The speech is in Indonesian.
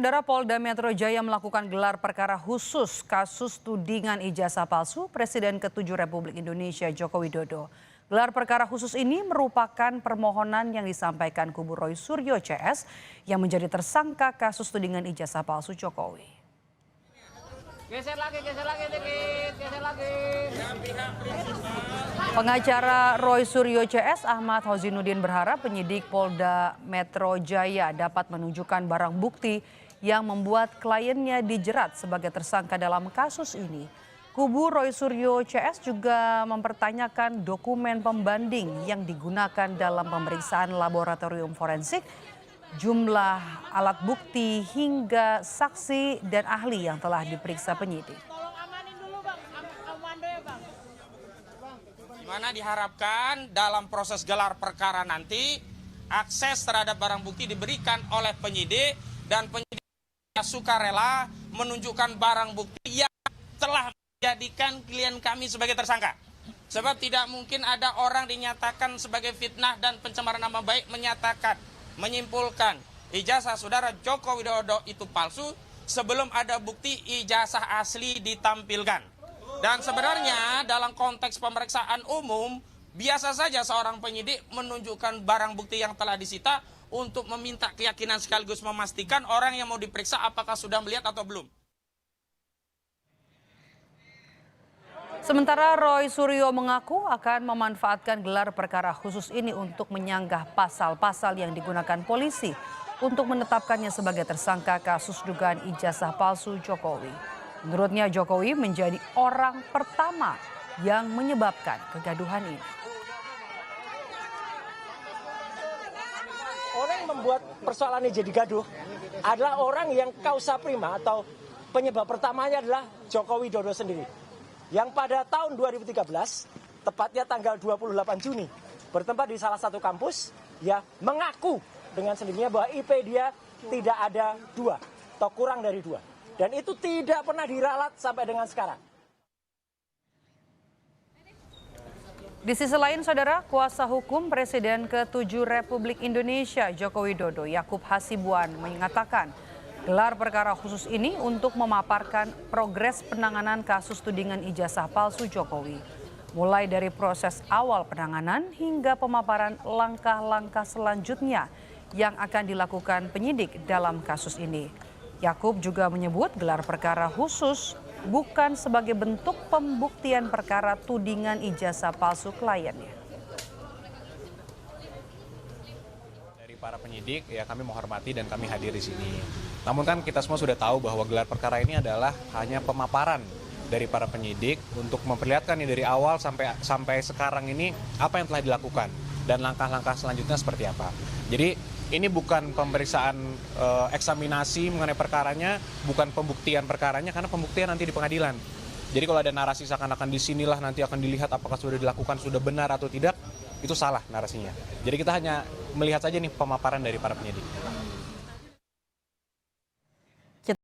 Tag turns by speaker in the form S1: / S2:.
S1: Saudara, Polda Metro Jaya melakukan gelar perkara khusus kasus tudingan ijazah palsu Presiden ke-7 Republik Indonesia Joko Widodo. Gelar perkara khusus ini merupakan permohonan yang disampaikan kubu Roy Suryo CS yang menjadi tersangka kasus tudingan ijazah palsu Jokowi.
S2: Geser lagi dikit, geser lagi.
S1: Pengacara Roy Suryo CS Ahmad Hozinuddin berharap penyidik Polda Metro Jaya dapat menunjukkan barang bukti yang membuat kliennya dijerat sebagai tersangka dalam kasus ini. Kubu Roy Suryo CS juga mempertanyakan dokumen pembanding yang digunakan dalam pemeriksaan laboratorium forensik, jumlah alat bukti hingga saksi dan ahli yang telah diperiksa penyidik.
S2: Tolong amanin dulu Bang, Amando ya Bang.
S3: Di mana diharapkan dalam proses gelar perkara nanti akses terhadap barang bukti diberikan oleh penyidik dan penyidik sukarela menunjukkan barang bukti yang telah menjadikan klien kami sebagai tersangka. Sebab tidak mungkin ada orang dinyatakan sebagai fitnah dan pencemaran nama baik menyimpulkan ijazah saudara Joko Widodo itu palsu sebelum ada bukti ijazah asli ditampilkan. Dan sebenarnya dalam konteks pemeriksaan umum biasa saja seorang penyidik menunjukkan barang bukti yang telah disita untuk meminta keyakinan sekaligus memastikan orang yang mau diperiksa apakah sudah melihat atau belum.
S1: Sementara Roy Suryo mengaku akan memanfaatkan gelar perkara khusus ini untuk menyanggah pasal-pasal yang digunakan polisi untuk menetapkannya sebagai tersangka kasus dugaan ijazah palsu Jokowi. Menurutnya Jokowi menjadi orang pertama yang menyebabkan kegaduhan ini.
S4: Orang yang membuat persoalan ini jadi gaduh adalah orang yang causa prima atau penyebab pertamanya adalah Joko Widodo sendiri. Yang pada tahun 2013, tepatnya tanggal 28 Juni, bertempat di salah satu kampus, ya mengaku dengan sendirinya bahwa IP dia tidak ada 2 atau kurang dari 2. Dan itu tidak pernah diralat sampai dengan sekarang.
S1: Di sisi lain, saudara, kuasa hukum Presiden ke-7 Republik Indonesia Joko Widodo, Yakub Hasibuan, mengatakan gelar perkara khusus ini untuk memaparkan progres penanganan kasus tudingan ijazah palsu Jokowi. Mulai dari proses awal penanganan hingga pemaparan langkah-langkah selanjutnya yang akan dilakukan penyidik dalam kasus ini. Yakub juga menyebut gelar perkara khusus bukan sebagai bentuk pembuktian perkara tudingan ijazah palsu kliennya.
S5: Dari para penyidik, ya kami menghormati dan kami hadir di sini. Namun kan kita semua sudah tahu bahwa gelar perkara ini adalah hanya pemaparan dari para penyidik untuk memperlihatkan nih dari awal sampai sekarang ini apa yang telah dilakukan dan langkah-langkah selanjutnya seperti apa. Jadi ini bukan pemeriksaan eksaminasi mengenai perkaranya, bukan pembuktian perkaranya, karena pembuktian nanti di pengadilan. Jadi kalau ada narasi seakan-akan disinilah nanti akan dilihat apakah sudah dilakukan, sudah benar atau tidak, itu salah narasinya. Jadi kita hanya melihat saja nih pemaparan dari para penyidik.